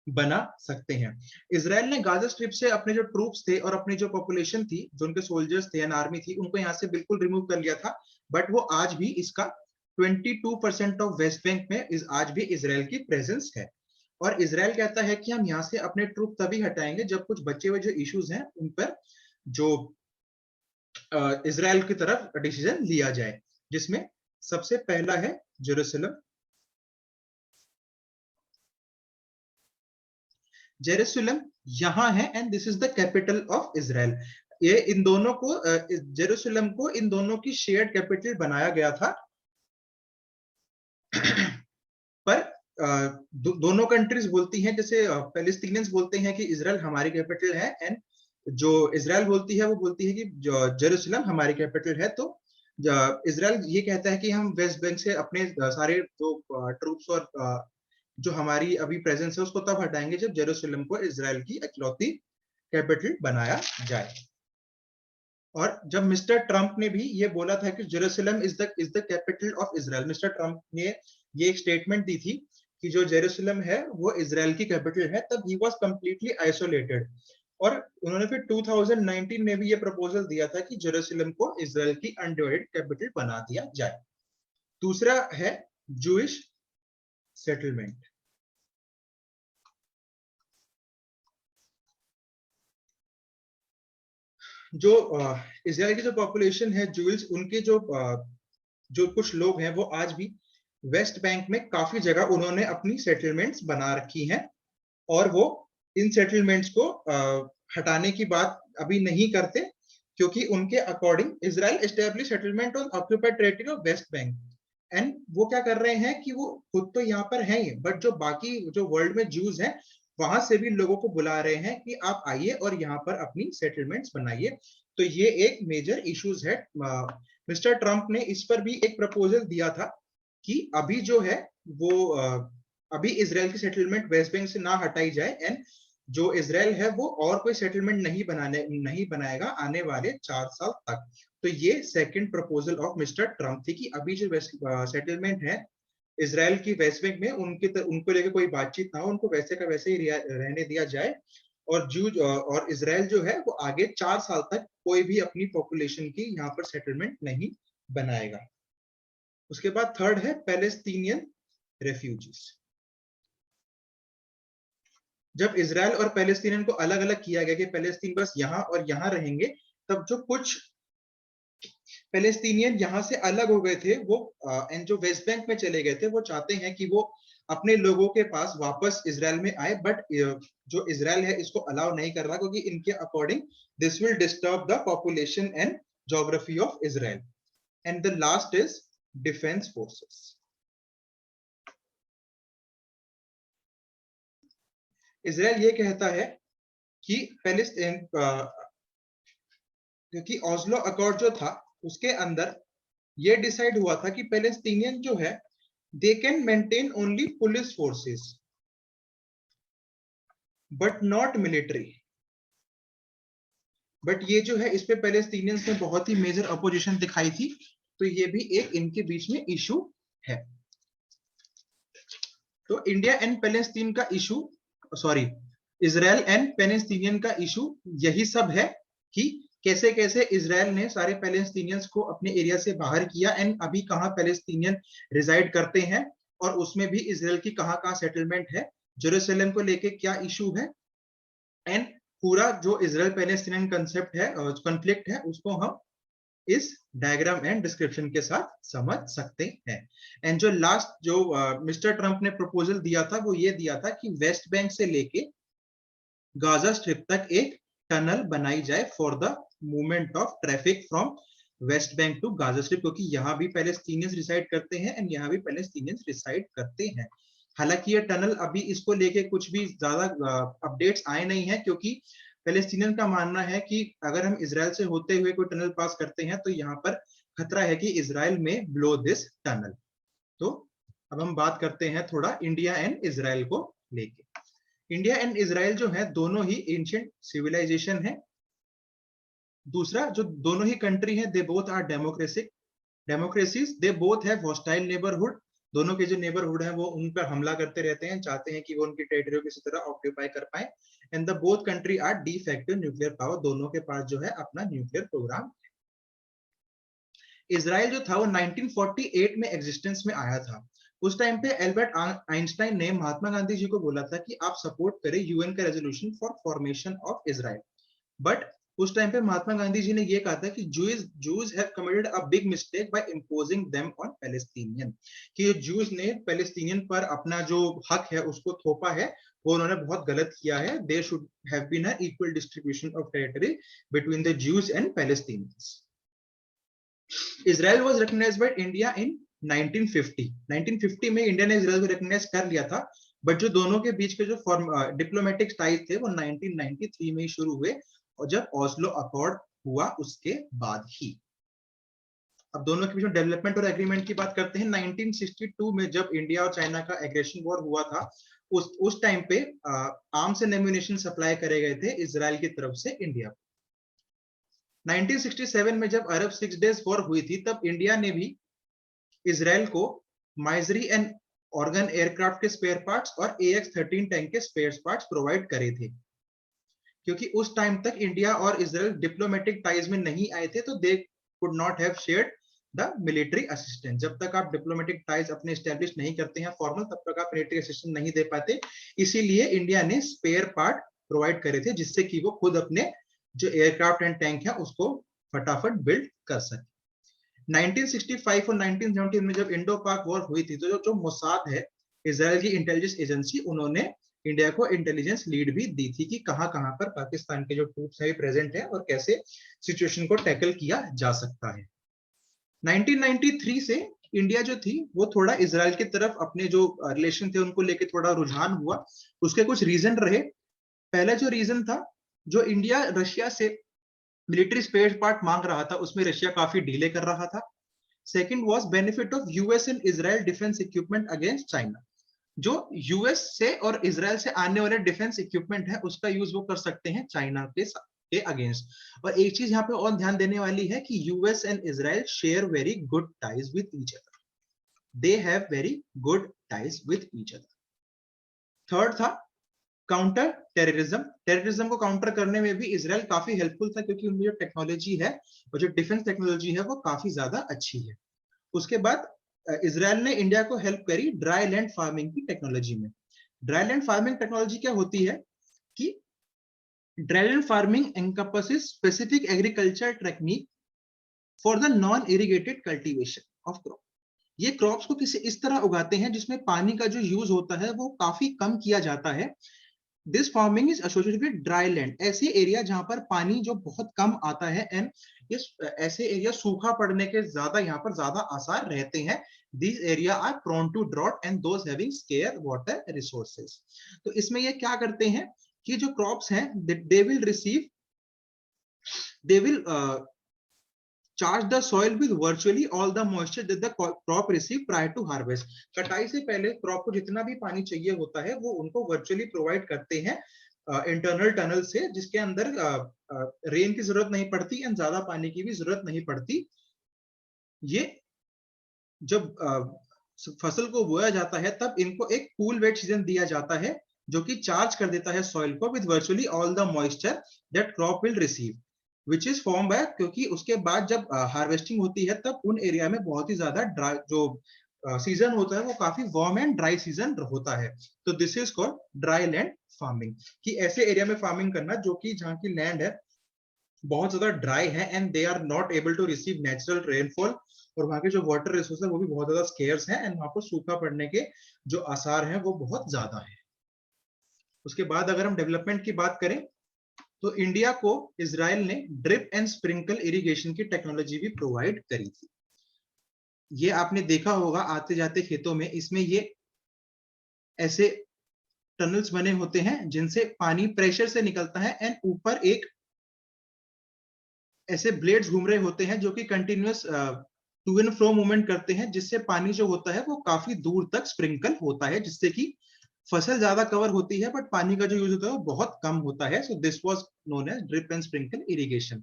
बना सकते हैं। इजराइल ने गाजा स्ट्रिप से अपने जो ट्रूप्स थे और अपनी जो पॉपुलेशन थी, जो उनके सोल्जर्स थे एंड आर्मी थी, उनको यहाँ से बिल्कुल रिमूव कर लिया था। बट वो आज भी इसका 22% ऑफ वेस्ट बैंक में आज भी इजराइल की प्रेजेंस है। और इजराइल कहता है कि हम यहाँ से अपने ट्रूप तभी हटाएंगे जब कुछ बचे हुए जो इश्यूज हैं उन पर जो इजराइल की तरफ डिसीजन लिया जाए, जिसमें सबसे पहला है जेरूसलम। जेरूसलम यहां है and this is the capital of Israel. ये इन दोनों को, जेरूसलम को इन दोनों की शेयर्ड कैपिटल बनाया गया था। पर दोनों कंट्रीज बोलती हैं, जैसे पैलेस्टीनियंस बोलते हैं कि इजराइल हमारी कैपिटल है एंड जो इजराइल बोलती है वो बोलती है कि जेरूसलम हमारी कैपिटल है। तो इजराइल ये कहता है कि हम वेस्ट बैंक से अपने सारे जो ट्रूप्स और जो हमारी अभी प्रेजेंस है उसको तब हटाएंगे जब जेरूसलम को इजराइल की इकलौती कैपिटल बनाया जाए। और जब मिस्टर ट्रंप ने भी ये बोला था कि Jerusalem is the capital of Israel, mister Trump ने ये एक स्टेटमेंट दी थी कि जो जेरूसलम है वो इजराइल की कैपिटल है, तब ही वाज कंप्लीटली आइसोलेटेड। और उन्होंने फिर 2019 में भी ये प्रपोजल दिया था कि जेरूसलम को इजराइल की अनडिवाइडेड कैपिटल बना दिया जाए। दूसरा है जूइश सेटलमेंट। जो इजराइल की जो पॉपुलेशन है जूइल्स, उनके जो कुछ लोग हैं वो आज भी वेस्ट बैंक में काफी जगह उन्होंने अपनी सेटलमेंट्स बना रखी हैं और वो इन सेटलमेंट्स को हटाने की बात अभी नहीं करते, क्योंकि उनके according Israel establish settlement on occupied territory of West Bank and वो क्या कर रहे हैं कि वो खुद तो यहाँ पर हैं ही, बट जो बाकी जो वर्ल्ड में जूज हैं वहां से भी लोगों को बुला रहे हैं कि आप आइए और यहाँ पर अपनी सेटलमेंट्स बनाइए। तो ये एक मेजर इश्यूज है। मिस्टर ट्रंप ने इस पर भी एक प्रपोजल दिया था कि अभी जो है वो अभी इजराइल की सेटलमेंट वेस्ट बैंक से ना हटाई जाए एंड जो इजराइल है वो और कोई सेटलमेंट नहीं बनाएगा आने वाले 4 साल तक। तो ये second proposal of mister Trump थी कि अभी जो सेटलमेंट है इसराइल की वेस्ट बैंक में उनको लेकर कोई बातचीत ना हो, उनको वैसे का वैसे ही रहने दिया जाए, और जूज और इसराइल जो है वो आगे 4 साल तक कोई भी अपनी पॉपुलेशन की यहाँ पर सेटलमेंट नहीं बनाएगा। उसके बाद थर्ड है पैलेस्टीनियन रेफ्यूजीज। जब इसराइल और पैलेस्टीनियन को अलग अलग किया गया कि पैलेस्टीन बस यहाँ और यहाँ रहेंगे, तब जो कुछ पैलेस्टीनियन यहाँ से अलग हो गए थे वो जो वेस्ट बैंक में चले गए थे, वो चाहते हैं कि वो अपने लोगों के पास वापस इसराइल में आए, बट जो इसराइल है इसको अलाउ नहीं कर रहा, क्योंकि इनके according this will disturb the population and geography of Israel. And the last is defence forces. Israel ये कहता है कि पैलेस्टीन, क्योंकि ओस्लो अकॉर्ड जो था उसके अंदर ये डिसाइड हुआ था कि पैलेस्टीनियन जो है they can maintain only police forces but not military। But ये जो है इस पे पैलेस्टीनियंस ने बहुत ही मेजर अपोजिशन दिखाई थी, तो ये भी एक इनके बीच में इशू है। तो इंडिया एंड पैलेस्टीन का issue, sorry, Israel and Palestinian का इशू यही सब है कि कैसे कैसे इजराइल ने सारे पैलेस्टीनियंस को अपने एरिया से बाहर किया, एंड अभी कहां पैलेस्टीनियन रिजाइड करते हैं, और उसमें भी इजराइल की कहां कहां सेटलमेंट है, जेरूसलम को लेके क्या इशू है, एंड पूरा जो इजराइल पैलेस्टीनियन कंसेप्ट है, कॉन्फ्लिक्ट है, उसको हम इस डायग्राम एंड डिस्क्रिप्शन के साथ समझ सकते हैं। एंड जो लास्ट जो मिस्टर ट्रंप ने प्रपोजल दिया था वो ये दिया था कि वेस्ट बैंक से लेके गाजा स्ट्रिप तक एक टनल बनाई जाए for the movement of traffic from West Bank to Gaza strip, क्योंकि यहाँ भी पैलेस्टीनियंस रिसाइड करते हैं एंड यहाँ भी पैलेस्टीनियंस रिसाइड करते हैं। हालांकि ये टनल अभी इसको लेके कुछ भी ज्यादा अपडेट्स आए नहीं है, क्योंकि पैलेस्टीनियन का मानना है कि अगर हम इजराइल से होते हुए कोई टनल पास करते हैं तो यहाँ पर खतरा है कि इजराइल में ब्लो दिस टनल। तो अब हम बात करते हैं थोड़ा इंडिया एंड इजराइल को लेके। इंडिया एंड इजराइल जो है दोनों ही एंशिएंट सिविलाइजेशन है। दूसरा, जो दोनों ही कंट्री है, they both are democracies, they both have hostile neighbourhood. दोनों के जो नेबरहुड है वो उन पर हमला करते रहते हैं, चाहते हैं कि वो उनकी टेरिटरी किसी तरह ऑक्यूपाई कर पाए। And the both country R de facto nuclear power, दोनों के पास जो है अपना न्यूक्लियर प्रोग्राम। इजराइल जो था वो 1948 में एग्जिस्टेंस में आया था। उस टाइम पे एल्बर्ट आइंस्टाइन ने महात्मा गांधी जी को बोला था कि आप सपोर्ट करें यूएन का resolution for formation of Israel, but उस टाइम पे महात्मा गांधी जी ने ये कहा था कि Jews have committed a big mistake by imposing them on Palestinian, कि Jews ने पैलेस्टीनियन पर अपना जो हक है उसको थोपा है, वो उन्होंने बहुत गलत किया है। There should have been an equal distribution of territory between the Jews and Palestinians. Israel was recognized by India in 1950. 1950 में इंडिया ने इजराइल को रिकॉग्नाइज कर लिया था, बट जो दोनों के बीच के जो डिप्लोमेटिक टाइज थे वो 1993 में ही शुरू हुए, और जब ओस्लो अकॉर्ड हुआ उसके बाद ही। अब दोनों के बीच में डेवलपमेंट और एग्रीमेंट की बात करते हैं। 1962 में जब इंडिया और चाइना का एग्रेशन वॉर हुआ था, उस टाइम पे आर्म्स एंड एम्यूनिशन सप्लाई करे गए थे इजराइल की तरफ से इंडिया को। 1967 में जब अरब 6 डेज वॉर हुई थी, तब इंडिया ने भी इजराइल को माइजरी एंड ऑर्गन एयरक्राफ्ट के स्पेयर पार्ट्स और AX-13 टैंक के स्पेयर पार्ट्स प्रोवाइड करे थे, क्योंकि उस टाइम तक इंडिया और इजराइल डिप्लोमेटिक टाइज में नहीं आए थे, तो they could not have shared the military assistance. जब तक आप डिप्लोमेटिक टाइज अपने एस्टेब्लिश नहीं करते हैं फॉर्मल, तब तक आप मिलिट्री असिस्टेंस नहीं दे पाते। इसीलिए इंडिया ने स्पेयर पार्ट प्रोवाइड करे थे, जिससे कि वो खुद अपने जो एयरक्राफ्ट एंड टैंक है उसको फटाफट बिल्ड कर सके। 1965 और 1970 में जब इंडो पाक वॉर हुई थी, तो जो मोसाद है, इजराइल की इंटेलिजेंस एजेंसी, उन्होंने इंडिया को इंटेलिजेंस लीड भी दी थी कि कहां कहां पर पाकिस्तान के जो ट्रूप्स हैं प्रेजेंट है और कैसे सिचुएशन को टैकल किया जा सकता है। 1993 से इंडिया जो थी वो थोड़ा इजराइल की तरफ अपने जो रिलेशन थे उनको लेके थोड़ा रुझान हुआ। उसके कुछ रीजन रहे। पहला जो रीजन था, जो इंडिया रशिया से मिलिट्री स्पेयर पार्ट मांग रहा था, उसमें रशिया काफी डिले कर रहा था। Second was benefit of US and Israel defence equipment against China. जो यूएस से और इजराइल से आने वाले डिफेंस इक्विपमेंट है उसका यूज वो कर सकते हैं चाइना के अगेंस्ट। और एक चीज यहाँ पे और ध्यान देने वाली है कि US and Israel share very good ties with each other. They have very good ties with each other. Third था काउंटर टेररिज्म। टेररिज्म को काउंटर करने में भी इजराइल काफी हेल्पफुल था, क्योंकि उनकी जो टेक्नोलॉजी है और जो डिफेंस टेक्नोलॉजी है वो काफी ज्यादा अच्छी है। उसके बाद इजराइल ने इंडिया को हेल्प करी ड्राई लैंड फार्मिंग की टेक्नोलॉजी में। ड्राई लैंड फार्मिंग टेक्नोलॉजी क्या होती है कि dry land farming encompasses specific agriculture technique for the non irrigated cultivation of crop। ये क्रॉप्स को किसी इस तरह उगाते हैं जिसमें पानी का जो यूज होता है वो काफी कम किया जाता है। This farming is associated with dry land, ऐसे एरिया जहां पर पानी जो बहुत कम आता है, एंड इस ऐसे एरिया सूखा पड़ने के ज्यादा यहाँ पर ज्यादा आसार रहते हैं। These area are prone to drought and those having scarce water resources। तो इसमें ये क्या करते हैं कि जो क्रॉप्स हैं they will charge the soil with virtually all the moisture that the crop receive prior to harvest। कटाई से पहले क्रॉप को जितना भी पानी चाहिए होता है वो उनको वर्चुअली प्रोवाइड करते हैं इंटरनल टनल से, जिसके अंदर रेन की जरूरत नहीं पड़ती एंड ज्यादा पानी की भी जरूरत नहीं पड़ती। ये जब फसल को बोया जाता है तब इनको एक कूल वेट सीजन दिया जाता है जो कि चार्ज कर देता है सॉइल को with virtually all the moisture that crop will receive which is form by, क्योंकि उसके बाद जब हार्वेस्टिंग होती है तब उन एरिया में बहुत ही ज्यादा ड्राई जो सीजन होता है वो काफी वार्म एंड ड्राई सीजन होता है। तो this is called dry land farming, कि ऐसे एरिया में फार्मिंग करना जो कि जहाँ की लैंड है बहुत ज्यादा ड्राई है and they are not able to receive natural rainfall, और वहां के जो वाटर रिसोर्स है वो भी बहुत ज्यादा स्केर्स है एंड वहां पर सूखा पड़ने के जो आसार हैं वो बहुत ज्यादा है। उसके बाद अगर हम डेवलपमेंट की बात करें तो इंडिया को इजराइल ने ड्रिप एंड स्प्रिंकल इरिगेशन की टेक्नोलॉजी भी प्रोवाइड करी थी। ये आपने देखा होगा आते जाते खेतों में, इसमें ये ऐसे टनल्स बने होते हैं जिनसे पानी प्रेशर से निकलता है एंड ऊपर एक ऐसे ब्लेड्स घूम रहे होते हैं जो कि continuous to and fro movement करते हैं, जिससे पानी जो होता है वो काफी दूर तक स्प्रिंकल होता है, जिससे कि फसल ज्यादा कवर होती है बट पानी का जो यूज होता है वो बहुत कम होता है। So this was known as drip and sprinkle irrigation.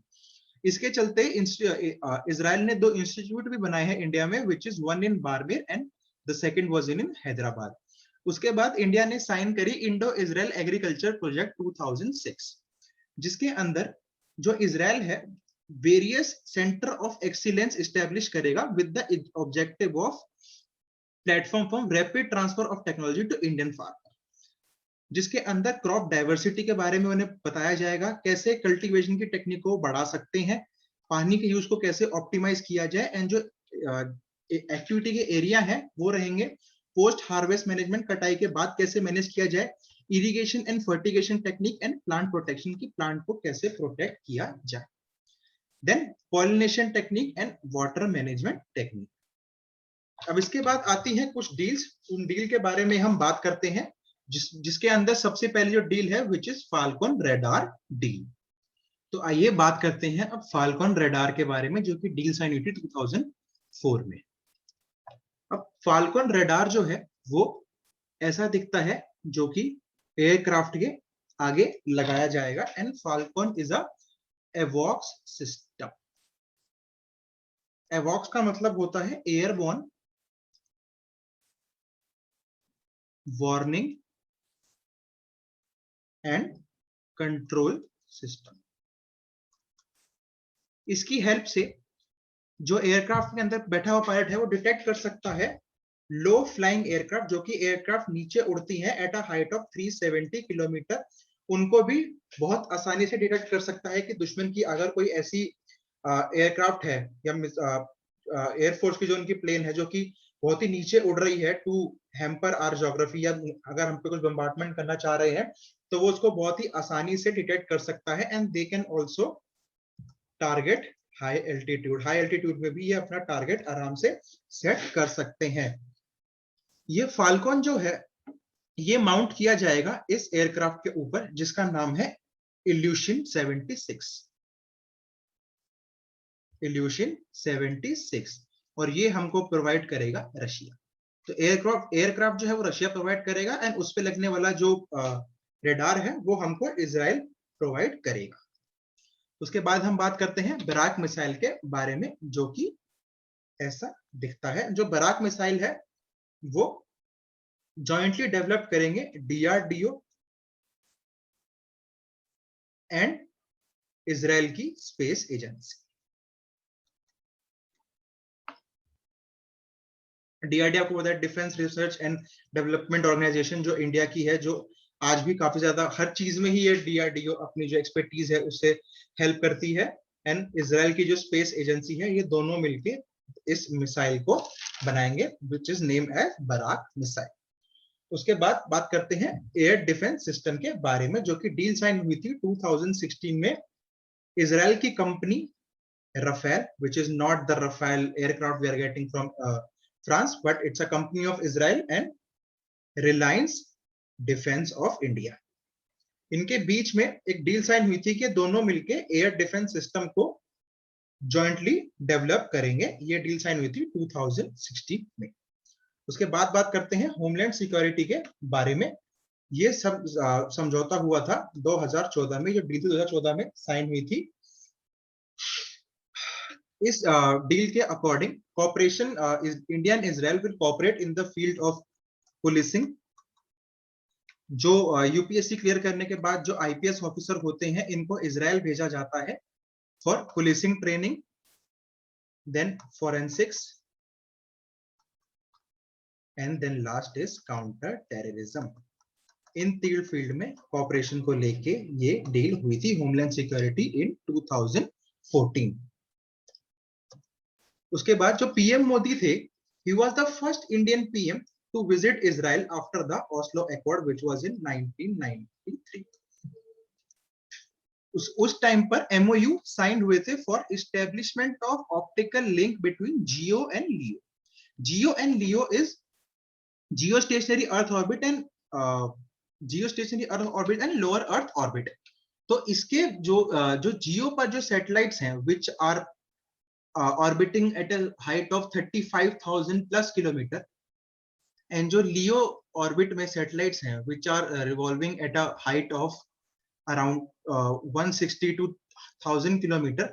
इसके चलते इजराइल ने 2 इंस्टीट्यूट भी बनाए हैं इंडिया में, which is one in Barmer and the second was in Hyderabad. उसके बाद इंडिया ने साइन करी इंडो इजराइल एग्रीकल्चर प्रोजेक्ट 2006, जिसके अंदर जो इजराइल है various centre of excellence establish करेगा with the objective of platform for rapid transfer of technology to Indian farmer, जिसके अंदर क्रॉप डाइवर्सिटी के बारे में उन्हें बताया जाएगा, कैसे कल्टीवेशन की टेक्निक को बढ़ा सकते हैं, पानी के यूज को कैसे ऑप्टिमाइज किया जाए, एंड जो एक्टिविटी के एरिया है वो रहेंगे पोस्ट हार्वेस्ट मैनेजमेंट, कटाई के बाद कैसे मैनेज किया जाए, irrigation and fertigation technique and plant protection की प्लांट को कैसे प्रोटेक्ट किया जाए, then pollination technique and water management technique. अब इसके बाद आती हैं कुछ डील्स, उन डील के बारे में हम बात करते हैं, जिसके अंदर सबसे पहले जो डील है which is falcon radar deal. तो आइए बात करते हैं अब फाल्कन रेडार के बारे में, जो कि डील साइन हुई थी 2004 में। अब फाल्कन रेडार जो है वो ऐसा दिखता है जो कि एयरक्राफ्ट के आगे लगाया जाएगा, एंड फाल्कन इज अ एवॉक्स सिस्टम। एवॉक्स का मतलब होता है airborne warning and control system. इसकी हेल्प से जो एयरक्राफ्ट के अंदर बैठा हुआ पायलट है वो डिटेक्ट कर सकता है लो फ्लाइंग एयरक्राफ्ट, जो कि एयरक्राफ्ट नीचे उड़ती हैं at a height of 370 kilometre, उनको भी बहुत आसानी से डिटेक्ट कर सकता है कि दुश्मन की अगर कोई ऐसी एयरक्राफ्ट है या एयरफोर्स की जो उनकी प्लेन है जो कि बहुत ही नीचे उड़ रही है टू हैम्पर आर ज्योग्राफी, या अगर हम पे कुछ बम्बार्टमेंट करना चाह रहे हैं तो वो उसको बहुत ही आसानी से डिटेक्ट कर सकता है, and they can also target high altitude. High altitude में भी ये अपना टारगेट आराम से सेट कर सकते हैं। ये फाल्कन जो है ये माउंट किया जाएगा इस एयरक्राफ्ट के ऊपर, जिसका नाम है इल्यूशन 76। इल्यूशन 76, और ये हमको प्रोवाइड करेगा रशिया। तो एयरक्राफ्ट जो है वो रशिया प्रोवाइड करेगा, एंड उस पे लगने वाला जो रेडार है वो हमको इजराइल प्रोवाइड करेगा। उसके बाद हम बात करते हैं बराक मिसाइल के बारे में, जो कि ऐसा दिखता है। जो बराक मिसाइल है वो जॉइंटली डेवलप करेंगे DRDO एंड इजराइल की स्पेस एजेंसी। DRDO आपको पता है defence research and development organisation, जो इंडिया की है, जो आज भी काफी ज्यादा हर चीज में ही ये DRDO अपनी जो एक्सपर्टीज है उससे हेल्प करती है। एंड इजराइल की जो स्पेस एजेंसी है, ये दोनों मिलके इस मिसाइल को बनाएंगे which is name as Barak missile. उसके बाद बात करते हैं एयर डिफेंस सिस्टम के बारे में, जो कि डील साइन हुई थी 2016 में इजराइल की company Rafale, which is not the Rafale aircraft we are getting from France, but it's a company of Israel and Reliance Defense of India. इनके बीच में एक डील साइन हुई थी कि दोनों मिलके एयर डिफेंस सिस्टम को जॉइंटली डेवलप करेंगे। ये डील साइन हुई थी 2016 में। उसके बाद बात करते हैं होमलैंड सिक्योरिटी के बारे में। ये सब समझौता हुआ था 2014 में, जो डील 2014 में साइन हुई थी। इस डील के according cooperation India and Israel will cooperate in the field of policing. जो यूपीएससी क्लियर करने के बाद जो आईपीएस ऑफिसर होते हैं, इनको इजराइल भेजा जाता है for policing training, then forensics, and then last is counter terrorism. इन तीन फील्ड में कॉपरेशन को लेके ये डील हुई थी होमलैंड सिक्योरिटी इन 2014। उसके बाद जो पीएम मोदी थे, he was the first Indian PM to visit Israel after the Oslo Accord, which was in 1993. उस टाइम पर MOU साइन हुए थे for establishment of optical link between GEO and LEO. GEO and LEO is geo stationary earth orbit and geo stationary earth orbit and lower earth orbit. तो इसके जो GEO पर जो satellites हैं which are orbiting at a height of 35,000 plus kilometer, and जो लियो orbit में satellites हैं which are revolving at a height of around 160 to 1000 kilometre,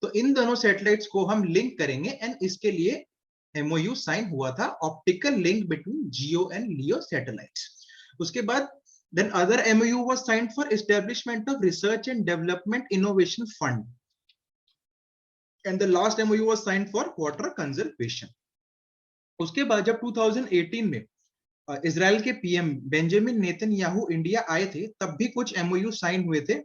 तो इन दोनों सैटेलाइट्स को हम लिंक करेंगे एंड इसके लिए MOU साइन हुआ था, optical link between GEO and Leo satellites. उसके बाद then other MOU was signed for establishment of research and development innovation fund, and the last MOU was signed for water conservation. उसके बाद जब 2018 में Israel के PM Benjamin Netanyahu India आए थे, तब भी कुछ MOU साइन हुए थे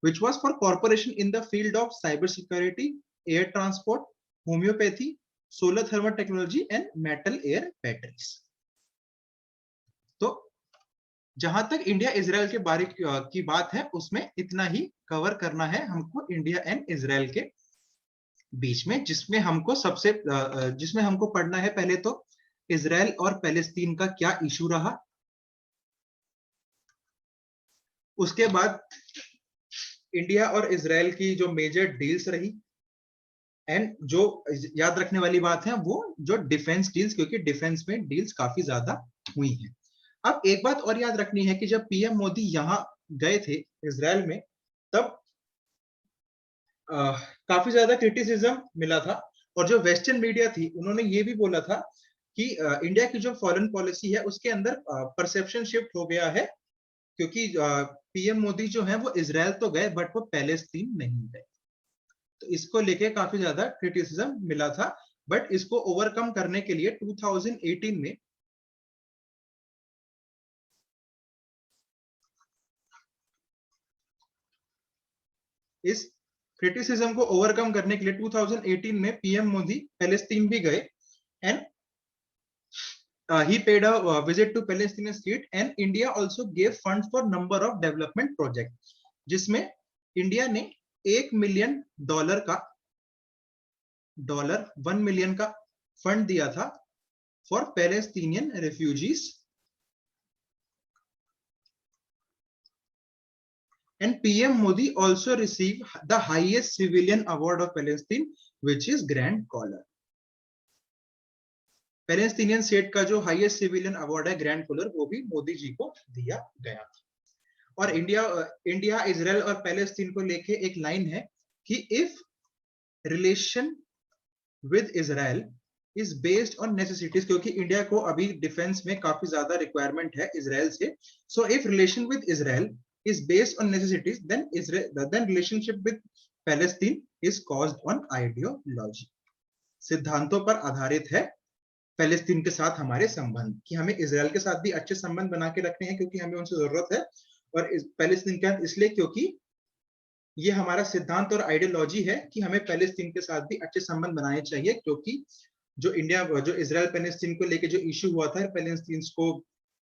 which was for cooperation in the field of cyber security, air transport, homeopathy, solar thermal technology and metal air batteries. तो जहां तक इंडिया इजराइल के बारे की बात है, उसमें इतना ही कवर करना है हमको इंडिया एंड इजराइल के बीच में, जिसमें हमको पढ़ना है पहले तो इजराइल और पैलेस्तीन का क्या इशू रहा। उसके बाद इंडिया और इजराइल की जो मेजर डील्स रही, एंड जो याद रखने वाली बात है वो जो डिफेंस डील्स, क्योंकि डिफेंस में डील्स काफी ज्यादा हुई हैं। अब एक बात और याद रखनी है कि जब पीएम मोदी यहां गए थे इजराइल में, तब काफी ज्यादा क्रिटिसिज्म मिला था, और जो वेस्टर्न मीडिया थी उन्होंने ये भी बोला था कि इंडिया की जो फॉरेन पॉलिसी है उसके अंदर परसेप्शन शिफ्ट हो गया है, क्योंकि पीएम मोदी जो है वो इजराइल तो गए बट वो पैलेस्तीन नहीं गए। तो इसको लेके काफी ज्यादा क्रिटिसिज्म मिला था, बट इसको ओवरकम करने के लिए 2018 में इस क्रिटिसिज्म को ओवरकम करने के लिए 2018 में पीएम मोदी पैलेस्तीन भी गए, and he paid a visit to Palestinian state, and India also gave funds for number of development projects, जिसमें इंडिया ने $1 मिलियन $1 मिलियन का फंड दिया था for Palestinian refugees, and PM Modi also received the highest civilian award of Palestine, which is Grand Collar. Palestinian state का जो highest civilian award है grand collar, वो भी मोदी जी को दिया गया था। और इंडिया इजराइल और पैलेस्टीन को लेके एक लाइन है कि if relation with Israel is based on necessities, क्योंकि इंडिया को अभी डिफेंस में काफी ज्यादा रिक्वायरमेंट है इजराइल से. So if relation with Israel is based on necessities, then relationship with Palestine is caused on ideology. सिद्धांतों पर आधारित है पैलेस्तीन के साथ हमारे संबंध, कि हमें इजराइल के साथ भी अच्छे संबंध बना के रखने हैं क्योंकि हमें उनसे जरूरत है, और पैलेस्तीन के साथ इसलिए क्योंकि ये हमारा सिद्धांत और आइडियोलॉजी है कि हमें पैलेस्तीन के साथ भी अच्छे संबंध बनाने चाहिए, क्योंकि जो इजराइल पैलेस्तीन को लेके जो इश्यू हुआ था, पैलेस्तीन को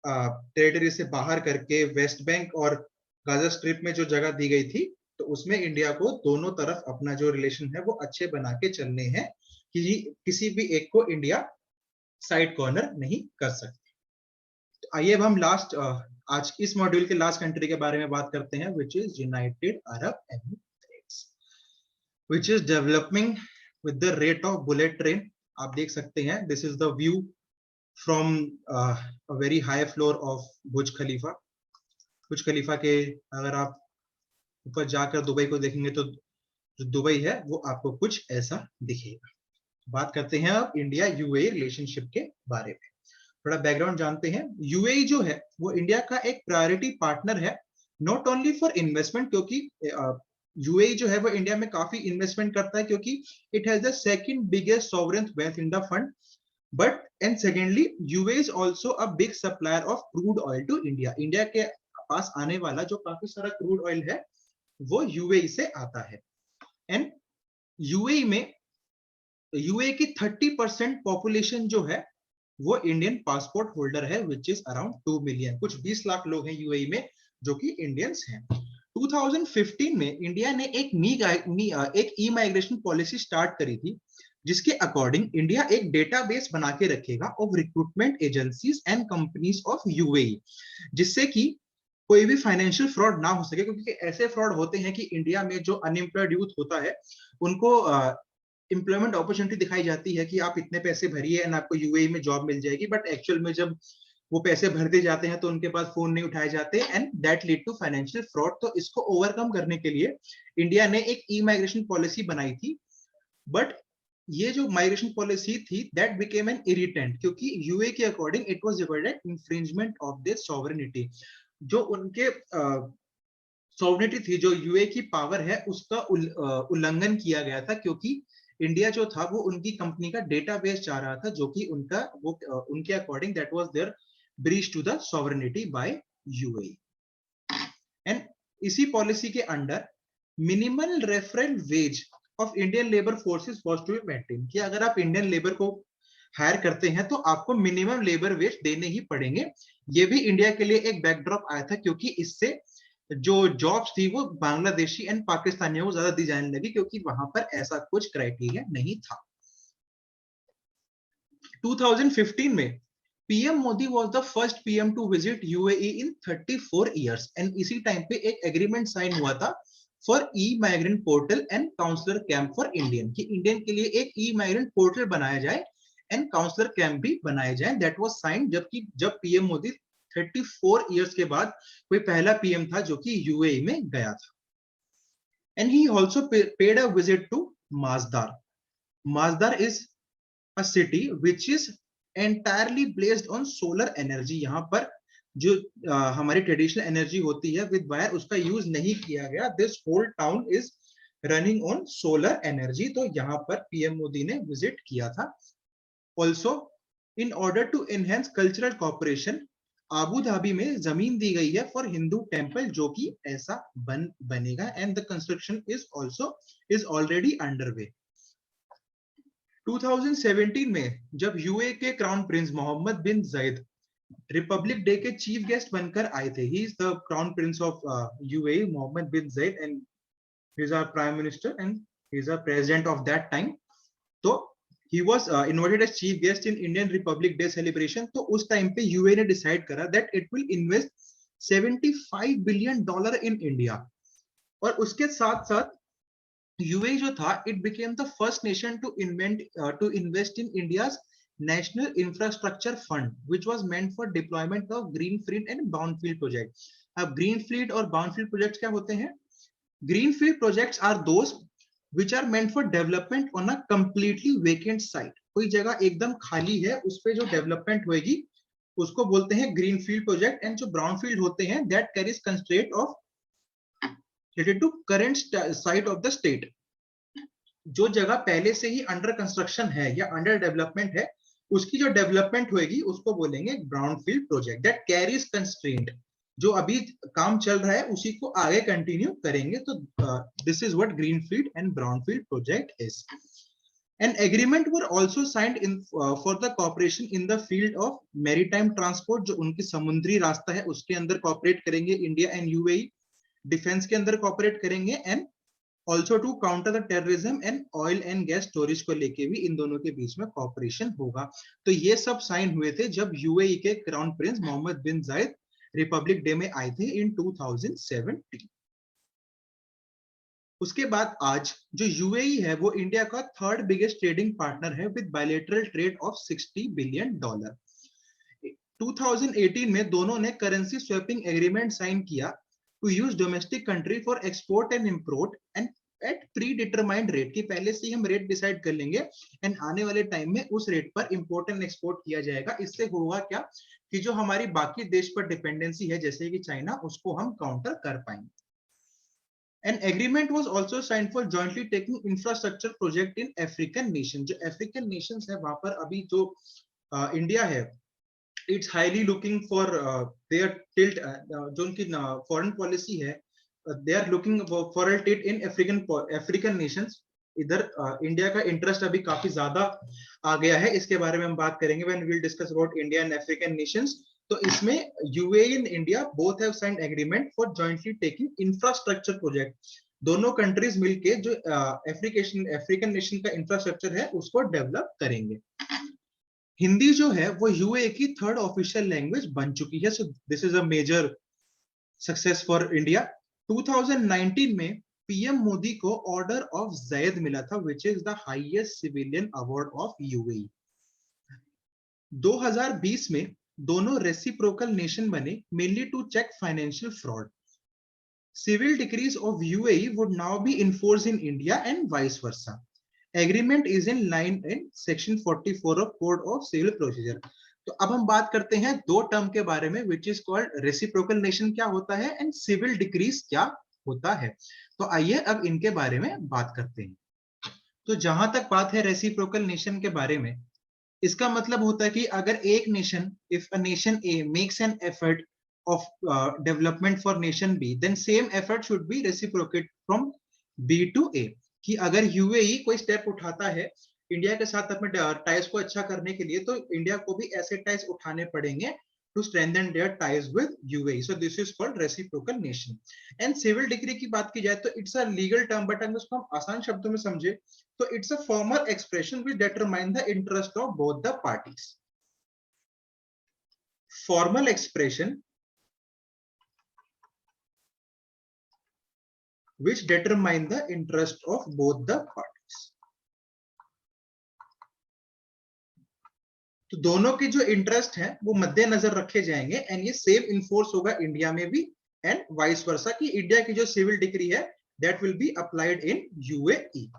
टेरिटरी से बाहर करके वेस्ट बैंक और गाजा स्ट्रिप में जो जगह दी गई थी, तो उसमें इंडिया को दोनों तरफ अपना जो रिलेशन है वो अच्छे बना के चलने हैं, कि किसी भी एक को इंडिया साइड कॉर्नर नहीं कर सकते. तो आइए अब हम लास्ट आज इस मॉड्यूल के लास्ट कंट्री के बारे में बात करते हैं, which is United Arab Emirates, which is developing with the rate of bullet train. आप देख सकते हैं, this is the view from a very high floor of Burj Khalifa. Burj Khalifa के अगर आप ऊपर जाकर दुबई को देखेंगे तो जो दुबई है वो आपको कुछ ऐसा दिखेगा. बात करते हैं अब इंडिया यूएई रिलेशनशिप के बारे में. थोड़ा बैकग्राउंड जानते हैं. यूएई जो है वो इंडिया का एक प्रायोरिटी पार्टनर है, नॉट ओनली फॉर इन्वेस्टमेंट, क्योंकि यूएई जो है वो इंडिया में काफी इन्वेस्टमेंट करता है, क्योंकि it has the second biggest sovereign wealth in the fund. But and secondly, UAE is also a big supplier of crude oil to India. India के पास आने वाला जो काफी सारा क्रूड ऑयल है वो यूएई से आता है. एंड यूएई में यूएई की 30% पॉपुलेशन जो है वो इंडियन पासपोर्ट होल्डर है, विच इज अराउंड 2 मिलियन. कुछ 20 लाख लोग हैं यूएई में जो कि इंडियंस हैं. 2015 में इंडिया ने एक ई माइग्रेशन पॉलिसी स्टार्ट करी थी, जिसके अकॉर्डिंग इंडिया एक डेटाबेस बना के रखेगा of recruitment agencies and companies of UAE, जिससे कि कोई भी फाइनेंशियल फ्रॉड ना हो सके. क्योंकि ऐसे फ्रॉड होते हैं कि इंडिया में जो अनएम्प्लॉयड यूथ होता है उनको एम्प्लॉयमेंट अपॉर्चुनिटी दिखाई जाती है कि आप इतने पैसे भरिए एंड आपको यूएई में जॉब मिल जाएगी, बट एक्चुअल में जब वो पैसे भरते जाते हैं तो उनके पास फोन नहीं उठाए जाते, and that lead to financial fraud. तो इसको ओवरकम करने के लिए इंडिया ने एक ई माइग्रेशन पॉलिसी बनाई थी. बट ये जो माइग्रेशन पॉलिसी थी दैट बिकेम एन इरिटेंट, क्योंकि यूएई के according it was recorded infringement of their sovereignty. जो उनके सॉवरेनिटी थी, जो यूएई की पावर है, उसका उल्लंघन किया गया था, क्योंकि इंडिया जो था वो उनकी कंपनी का डेटाबेस चाह रहा था, जो कि उनके according that was there breach to the sovereignty by UAE. And इसी पॉलिसी के under minimal referral wage of Indian labour forces was to be maintain, कि अगर आप इंडियन लेबर को हायर करते हैं तो आपको मिनिमम लेबर वेज देने ही पड़ेंगे. ये भी इंडिया के लिए एक बैकड्रॉप आया था, क्योंकि इससे जो जॉब्स थी वो बांग्लादेशी एंड पाकिस्तानियों को ज्यादा दी जाने लगी, क्योंकि वहां पर ऐसा कुछ क्राइटेरिया नहीं था. 2015 में PM Modi was the first PM to visit UAE in 34 years. And इसी टाइम पे एक एग्रीमेंट साइन हुआ था for e migrant portal and consular camp for Indian, कि इंडियन के लिए एक ई माइग्रेंट पोर्टल बनाया जाए एंड काउंसलर कैंप भी बनाए जाए. दैट वाज साइन जब पीएम मोदी 34 इयर्स के बाद कोई पहला पीएम था जो कि यूएई में गया था. And he also paid a visit to Masdar. Masdar is a city which is entirely based on solar energy. यहाँ पर जो हमारी ट्रेडिशनल एनर्जी होती है विद वायर, उसका यूज नहीं किया गया. This whole town is running on solar energy. तो यहाँ पर पीएम मोदी ने विजिट किया था. Also in order to enhance cultural cooperation, आबू धाबी में जमीन दी गई है फॉर हिंदू टेम्पल, जो कि ऐसा बनेगा. And the construction is already underway. 2017 में जब यूएई के crown Prince Mohammed bin Zayed Republic Day के चीफ गेस्ट बनकर आए थे, he is the crown prince of UAE, Mohammed bin Zayed, and he is our prime minister and he is a president of that time. तो he was invited as chief guest in Indian Republic Day celebration. तो उस time पे UAE ने decide करा that it will invest $75 billion in India. और उसके साथ साथ यूएई जो था, it became the first nation to invest in India's National Infrastructure Fund, which was meant for deployment of greenfield and brownfield projects. अब greenfield और brownfield projects क्या होते हैं? Greenfield projects are those which are meant for development on a completely vacant site. कोई जगह एकदम खाली है, उस पे जो डेवलपमेंट होगी उसको बोलते हैं ग्रीन फील्ड प्रोजेक्ट। एंड जो ब्राउन फील्ड होते हैं that carries constraint of related to current site of the state. जो जगह पहले से ही अंडर कंस्ट्रक्शन है या अंडर डेवलपमेंट है, उसकी जो डेवलपमेंट होगी उसको बोलेंगे brown field project that carries constraint. जो अभी काम चल रहा है उसी को आगे कंटिन्यू करेंगे। तो this is what green field and brown field project is. An agreement were also signed in for the cooperation in the field of maritime transport, जो उनकी समुद्री रास्ता है उसके अंदर कॉपरेट करेंगे इंडिया एंड यूएई। डिफेंस के अंदर कॉपरेट करेंगे and also to counter the terrorism and oil and gas storage को लेके भी इन दोनों के बीच में कॉपरेशन होगा। तो ये सब साइन हुए थे जब यूएई के crown Prince Mohammed bin Zayed Republic day में आए थे इन 2017। उसके बाद आज जो यूएई है वो इंडिया का थर्ड बिगेस्ट ट्रेडिंग पार्टनर है with bilateral trade of $60 billion. 2018 में दोनों ने करेंसी स्वैपिंग एग्रीमेंट साइन किया to use domestic country for export and import and at predetermined rate, की पहले से ही हम रेट डिसाइड कर लेंगे एंड आने वाले टाइम में उस रेट पर इंपोर्ट एंड एक्सपोर्ट किया जाएगा। इससे होगा क्या कि जो हमारी बाकी देश पर डिपेंडेंसी है जैसे कि चाइना, उसको हम काउंटर कर पाएंगे। An agreement was also signed for jointly taking infrastructure project in African nation। जो African nations है वहां पर अभी जो इंडिया है it's highly looking for their tilt, जो उनकी foreign policy है, they are looking for a tilt in African nations। इधर इंडिया का इंटरेस्ट अभी काफी ज्यादा आ गया है, इसके बारे में हम बात करेंगे when we'll discuss about India and African nations। तो इसमें UAE and India both have signed agreement for jointly taking infrastructure project. दोनों कंट्रीज मिलके जो अफ्रीकन नेशन का इंफ्रास्ट्रक्चर है उसको डेवलप करेंगे। हिंदी जो है वो यूएई की थर्ड ऑफिशियल लैंग्वेज बन चुकी है, so this is a major success for India. 2019 में पीएम मोदी को ऑर्डर ऑफ जायद मिला था which is the highest civilian award of UAE. 2020 में दोनों रेसिप्रोकल नेशन बने mainly to check financial fraud. Civil decrees of UAE would now be enforced in India and vice versa. Agreement is in line in section 44 of Code of Civil Procedure। तो अब हम बात करते हैं दो term के बारे में which is called reciprocal nation क्या होता है and civil decrees क्या होता है। तो आइए अब इनके बारे में बात करते हैं। तो जहां तक बात है रेसिप्रोकल नेशन के बारे में, इसका मतलब होता है कि अगर एक nation, if a nation A makes an effort of development for nation B, then same effort should be reciprocate from B to A। कि अगर यूएई कोई स्टेप उठाता है इंडिया के साथ अपने टाइज को अच्छा करने के लिए, तो इंडिया को भी ऐसे टाइज उठाने पड़ेंगे to strengthen their ties with UAE। So this is called reciprocal nation। And civil decree की बात की जाए तो it's a legal term, but अगर उसको हम आसान शब्दों में समझे तो it's a formal expression which determine the interest of both the parties। Formal expression which determine the interest of both the parties। तो दोनों के जो इंटरेस्ट हैं वो मद्देनजर रखे जाएंगे एंड ये सेम इन्फोर्स होगा इंडिया में भी एंड वाइस वर्सा, कि इंडिया की जो सिविल डिक्री है that will be applied in UAE.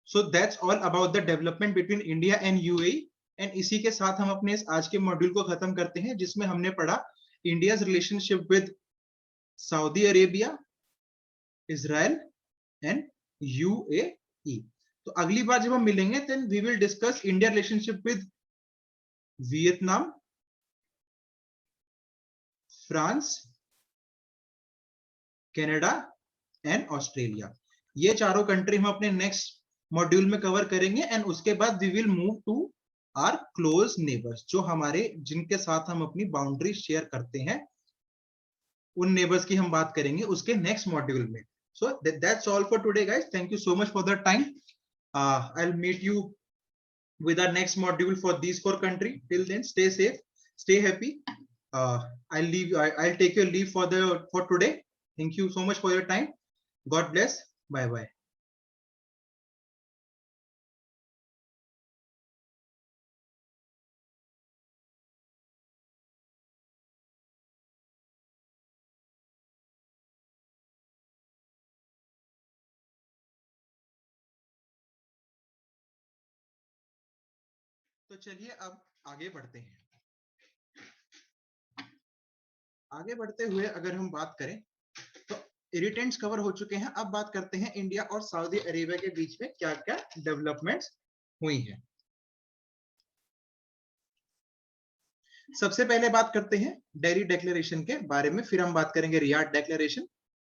So that's all about the development between India and UAE. And इसी के साथ हम अपने इस आज के मॉड्यूल को खत्म करते हैं जिसमें हमने पढ़ा India's relationship with Saudi Arabia, Israel and UAE. तो अगली बार जब हम मिलेंगे then we will discuss India relationship with Vietnam, France, Canada and Australia. ये चारों कंट्री हम अपने नेक्स्ट मॉड्यूल में कवर करेंगे एंड उसके बाद we will move to our close neighbours, जो हमारे जिनके साथ हम अपनी बाउंड्री शेयर करते हैं, उन नेबर्स की हम बात करेंगे उसके नेक्स्ट मॉड्यूल में। So that's all for today guys, thank you so much for the time. I'll meet you with our next module for these four countries. Till then, stay safe, stay happy. I'll take your leave for today. Thank you so much for your time. God bless. Bye bye. तो चलिए अब आगे बढ़ते हैं। आगे बढ़ते हुए अगर हम बात करें तो इरिटेंट्स कवर हो चुके हैं। अब बात करते हैं इंडिया और सऊदी अरेबिया के बीच में क्या-क्या डेवलपमेंट्स हुई हैं। सबसे पहले बात करते हैं डेरी डिक्लेरेशन के बारे में, फिर हम बात करेंगे रियाद डिक्लेरेशन,